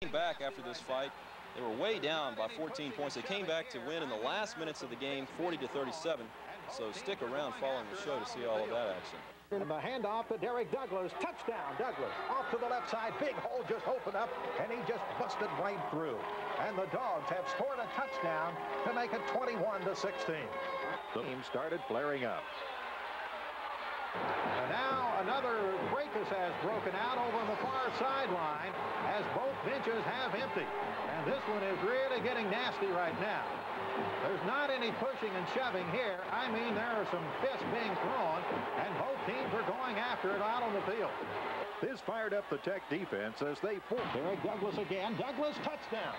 came back after this fight. They were way down by 14 points. They came back to win in the last minutes of the game, 40-37. So stick around following the show to see all of that action. And the handoff to Derrick Douglas. Touchdown, Douglas. Off to the left side. Big hole just opened up, and he just busted right through. And the Dogs have scored a touchdown to make it 21-16. The team started flaring up. And now another fracas has broken out over on the far sideline as both benches have empty. And this one is really getting nasty right now. There's not any pushing and shoving here. I mean, there are some fists being thrown, and both teams are going after it out on the field. This fired up the Tech defense as they forced. Derrick Douglas again. Douglas touchdown.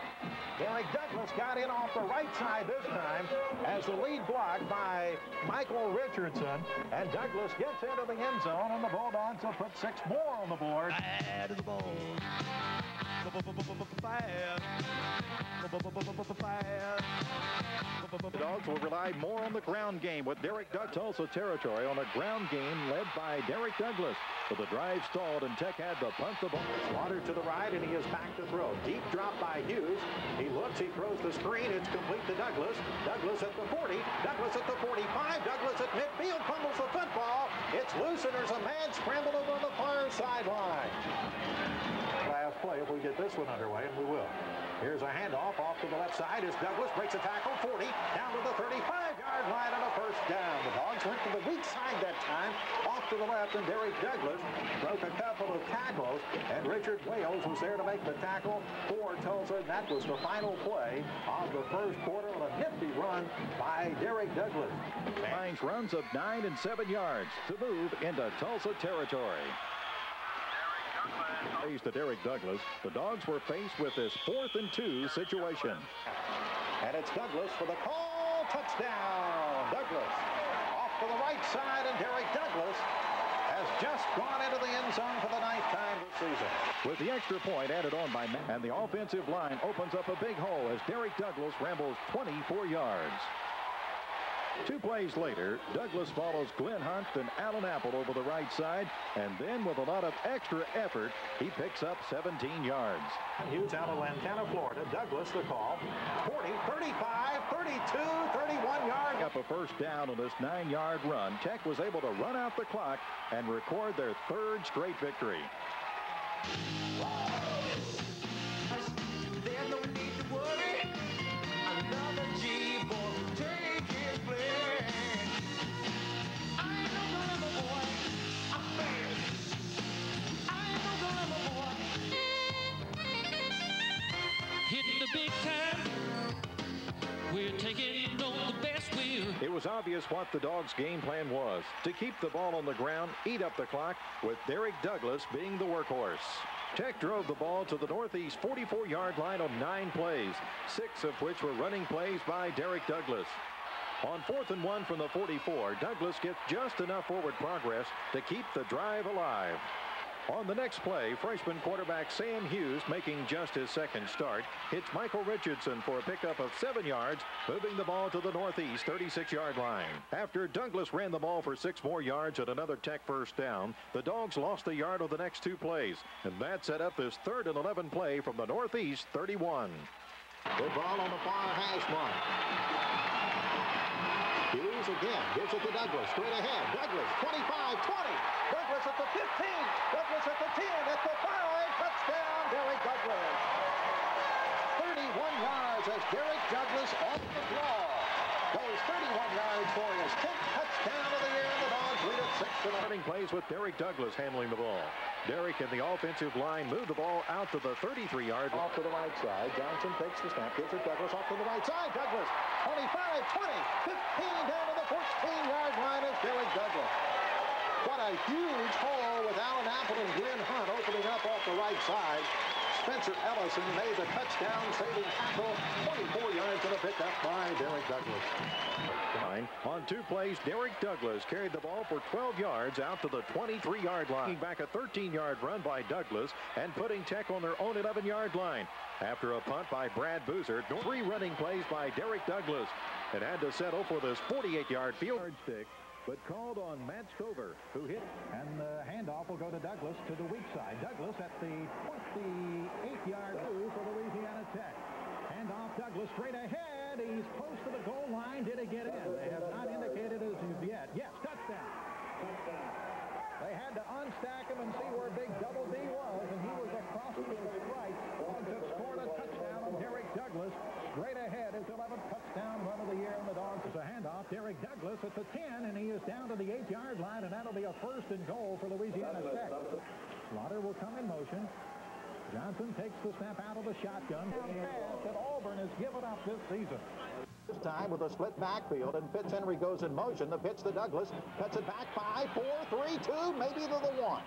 Derrick Douglas got in off the right side this time as the lead blocked by Michael Richardson. And Douglas gets into the end zone, and the Bulldogs will put 6 more on the board. Add to the ball. The Dogs will rely more on the ground game with Derrick Douglas. Tulsa territory on a ground game led by Derrick Douglas. But the drive stalled and Tech had to punt the ball. Slaughter to the right, and he is back to throw. Deep drop by Hughes. He looks, he throws the screen. It's complete to Douglas. Douglas at the 40. Douglas at the 45. Douglas at midfield. Fumbles the football. It's loose, and there's a mad scramble over on the far sideline. Last play if we get this one underway, and we will. Here's a handoff off to the left side as Douglas breaks a tackle, 40, down to the 35-yard line and a first down. The Dogs went to the weak side that time, off to the left, and Derrick Douglas broke a couple of tackles, and Richard Wales was there to make the tackle for Tulsa. And that was the final play of the first quarter on a nifty run by Derrick Douglas. Finds runs of 9 and 7 yards to move into Tulsa territory. Praise to Derrick Douglas. The Dogs were faced with this 4th and 2 situation. And it's Douglas for the call. Touchdown. Douglas off to the right side, and Derrick Douglas has just gone into the end zone for the 9th time this season. With the extra point added on by Matt, and the offensive line opens up a big hole as Derrick Douglas rambles 24 yards. 2 plays later, Douglas follows Glenn Hunt and Alan Apple over the right side, and then with a lot of extra effort, he picks up 17 yards. Hughes out of Lantana, Florida. Douglas the call. 40, 35, 32, 31 yards. Up a first down on this 9-yard run, Tech was able to run out the clock and record their 3rd straight victory. There's no need to worry. Another G-boy take his place. I ain't no dilemma boy. I'm bad. I ain't no dilemma boy. Hitting the big time. We're taking on the best will. It was obvious what the Dogs' game plan was, to keep the ball on the ground, eat up the clock, with Derrick Douglas being the workhorse. Tech drove the ball to the Northeast 44-yard line on 9 plays, 6 of which were running plays by Derrick Douglas. On 4th and 1 from the 44, Douglas gets just enough forward progress to keep the drive alive. On the next play, freshman quarterback Sam Hughes, making just his 2nd start, hits Michael Richardson for a pickup of 7 yards, moving the ball to the Northeast 36-yard line. After Douglas ran the ball for 6 more yards at another Tech first down, the Dogs lost a yard on the next 2 plays, and that set up this 3rd and 11 play from the Northeast 31. The ball on the far hash mark. Hughes again gives it to Douglas, straight ahead. Douglas, 25-20. Douglas at the 15. Douglas at the 10, at the 5. Touchdown, Derrick Douglas. 31 yards as Derrick Douglas off the draw. Goes 31 yards for his 10th touchdown of the year, and the Dogs lead at 6-0. Starting plays with Derrick Douglas handling the ball. Derrick and the offensive line move the ball out to the 33-yard line. Off to the right side. Johnson takes the snap, gives it Douglas off to the right side. Douglas, 25, 20, 15 down to the 14-yard line is Derrick Douglas. What a huge hole with Alan Apple and Glenn Hunt opening up off the right side. Spencer Ellison made the touchdown-saving tackle. 24 yards and a pickup by Derrick Douglas. On 2 plays, Derrick Douglas carried the ball for 12 yards out to the 23-yard line. Back a 13-yard run by Douglas and putting Tech on their own 11-yard line. After a punt by Brad Boozer, 3 running plays by Derrick Douglas. It had to settle for this 48-yard field stick, but called on Matt Stover, who hit. And the handoff will go to Douglas to the weak side. Douglas at the 28-yard move for the stack him and see where big Double D was, and he was across to the right. And just scored a touchdown on Derrick Douglas. Straight ahead, his 11th touchdown run of the year, and the Dogs is a handoff. Derrick Douglas at the 10, and he is down to the 8-yard line, and that'll be a 1st and goal for Louisiana Tech. Slaughter will come in motion. Johnson takes the snap out of the shotgun. Pass that Auburn has given up this season. This time with a split backfield, and Fitzhenry goes in motion. The pitch to Douglas, cuts it back 5, 4, 3, 2, maybe to the 1.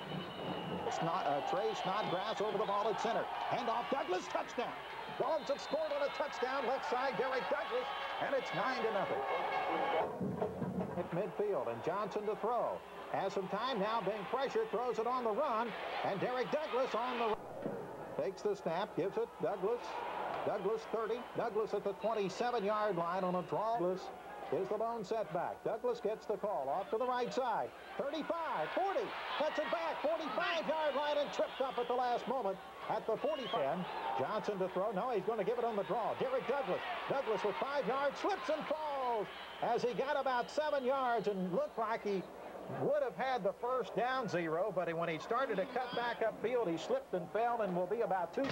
Trey Snodgrass over the ball at center. Handoff, Douglas, touchdown. Dogs have scored on a touchdown, left side, Derrick Douglas, and it's 9-0. At midfield, and Johnson to throw. Has some time now, being pressured, throws it on the run, and Derrick Douglas on the run. Takes the snap, gives it, Douglas 30, Douglas at the 27-yard line on a draw. Douglas is the lone setback. Douglas gets the call off to the right side. 35, 40, cuts it back, 45-yard line, and tripped up at the last moment at the 45. Johnson to throw. No, he's going to give it on the draw. Derrick Douglas. Douglas with 5 yards, slips and falls as he got about 7 yards and looked like he would have had the first down 0, but when he started to cut back upfield, he slipped and fell and will be about 2.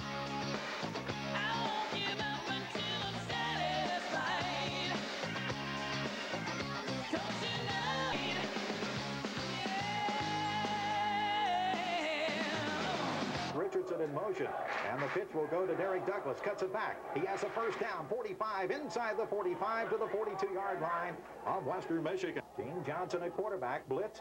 Richardson in motion, and the pitch will go to Derrick Douglas. Cuts it back. He has a first down, 45, inside the 45 to the 42-yard line of Western Michigan. Gene Johnson at quarterback. Blitz.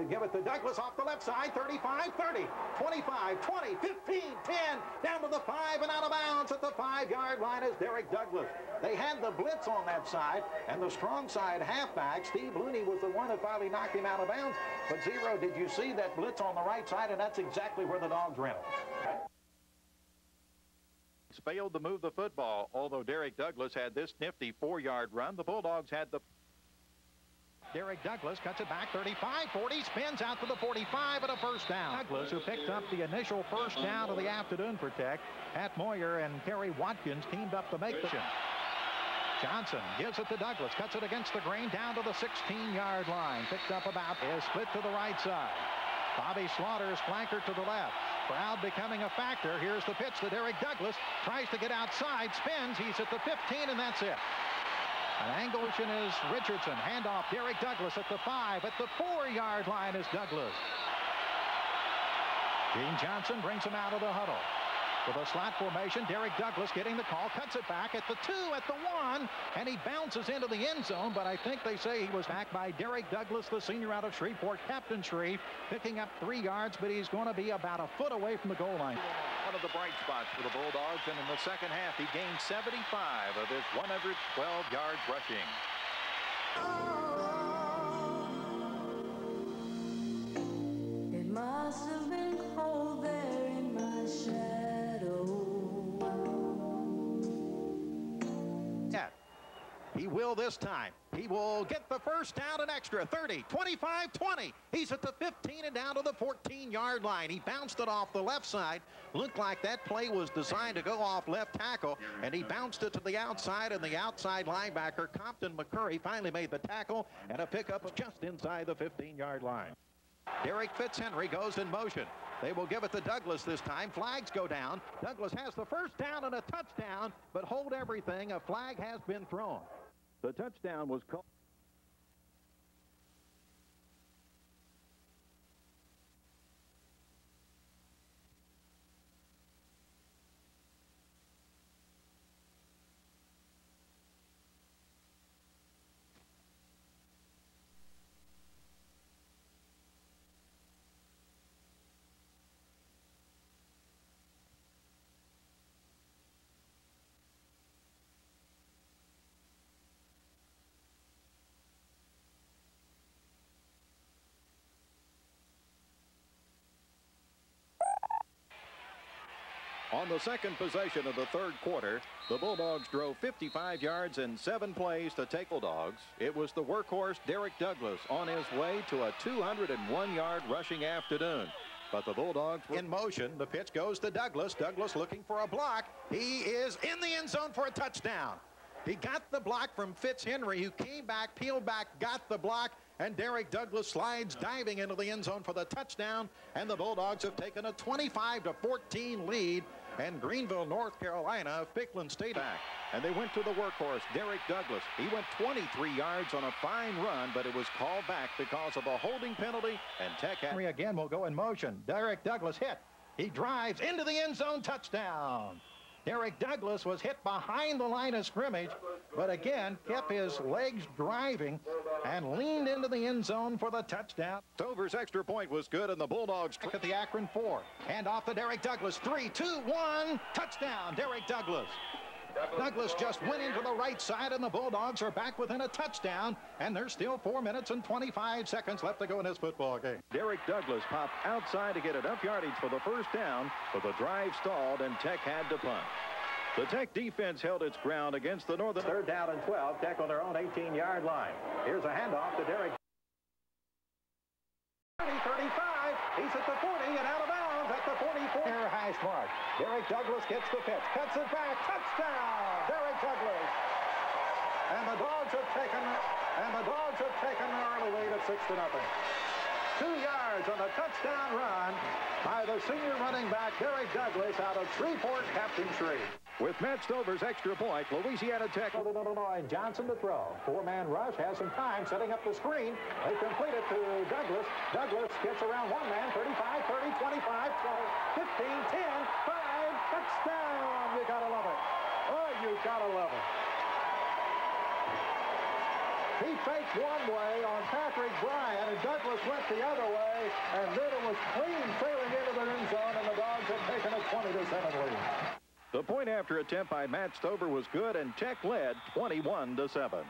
Give it to Douglas off the left side. 35, 30, 25, 20, 15, 10, down to the 5 and out of bounds at the 5-yard line is Derrick Douglas. They had the blitz on that side, and the strong side halfback, Steve Looney, was the one that finally knocked him out of bounds. But Zero, did you see that blitz on the right side? And that's exactly where the Dogs ran it. Failed to move the football, although Derrick Douglas had this nifty 4-yard run. The Bulldogs had the... Derrick Douglas cuts it back, 35, 40, spins out to the 45 and a first down. Douglas, who picked up the initial first down of the afternoon for Tech. Pat Moyer and Kerry Watkins teamed up to make the... Johnson gives it to Douglas, cuts it against the grain down to the 16-yard line. Picked up about, is split to the right side. Bobby Slaughter's flanker to the left. Crowd becoming a factor. Here's the pitch to Derrick Douglas. Tries to get outside, spins. He's at the 15, and that's it. An angle is Richardson. Handoff, Derrick Douglas at the 5. At the 4-yard line is Douglas. Gene Johnson brings him out of the huddle. With a slot formation, Derrick Douglas getting the call, cuts it back at the 2, at the 1, and he bounces into the end zone, but I think they say he was backed by Derrick Douglas, the senior out of Shreveport, Captain Shreve, picking up 3 yards, but he's going to be about a foot away from the goal line. One of the bright spots for the Bulldogs, and in the second half, he gained 75 of his 112 yards rushing. It must have been cold there in my shadow. He will this time. He will get the first down, an extra 30, 25, 20. He's at the 15 and down to the 14-yard line. He bounced it off the left side. Looked like that play was designed to go off left tackle, and he bounced it to the outside, and the outside linebacker, Compton McCurry, finally made the tackle, and a pickup of just inside the 15-yard line. Derrick Fitzhenry goes in motion. They will give it to Douglas this time. Flags go down. Douglas has the first down and a touchdown, but hold everything. A flag has been thrown. The touchdown was called. On the second possession of the third quarter, the Bulldogs drove 55 yards in 7 plays to take Bulldogs. It was the workhorse Derrick Douglas on his way to a 201-yard rushing afternoon. But the Bulldogs were in motion. The pitch goes to Douglas. Douglas looking for a block. He is in the end zone for a touchdown. He got the block from Fitzhenry, who came back, peeled back, got the block, and Derrick Douglas slides diving into the end zone for the touchdown, and the Bulldogs have taken a 25-14 lead. And Greenville, North Carolina, Ficklin State back. And they went to the workhorse, Derrick Douglas. He went 23 yards on a fine run, but it was called back because of a holding penalty, and Tech Henry again will go in motion. Derrick Douglas hit. He drives into the end zone, touchdown. Derrick Douglas was hit behind the line of scrimmage, but again kept his legs driving and leaned into the end zone for the touchdown. Stover's extra point was good, and the Bulldogs at the Akron 4. Hand off to Derrick Douglas. 3, 2, 1, touchdown, Derrick Douglas. Douglas just went into the right side, and the Bulldogs are back within a touchdown, and there's still 4 minutes and 25 seconds left to go in this football game. Derrick Douglas popped outside to get enough yardage for the first down, but the drive stalled, and Tech had to punt. The Tech defense held its ground against the Northern. 3rd down and 12, Tech on their own 18-yard line. Here's a handoff to Derrick. 35, he's at the 40 and out of bounds at the 44. Hash mark. Derrick Douglas gets the pitch, cuts it back, touchdown, Derrick Douglas. And the Dogs have taken an early lead at 6-0. 2 yards on a touchdown run by the senior running back Derrick Douglas out of Shreveport Captain Tree. With Matt Stover's extra point, Louisiana Tech. Illinois, Johnson to throw. 4-man rush, has some time, setting up the screen. They complete it to Douglas. Douglas gets around one man, 35, 30, 25, 12, 15, 10, 5, touchdown. You gotta love it. Oh, you gotta love it. He faked one way on Patrick Bryant, and Douglas went the other way, and then it was clean sailing into the end zone, and the Dogs have taken a 20-7 lead. The point after attempt by Matt Stover was good, and Tech led 21-7.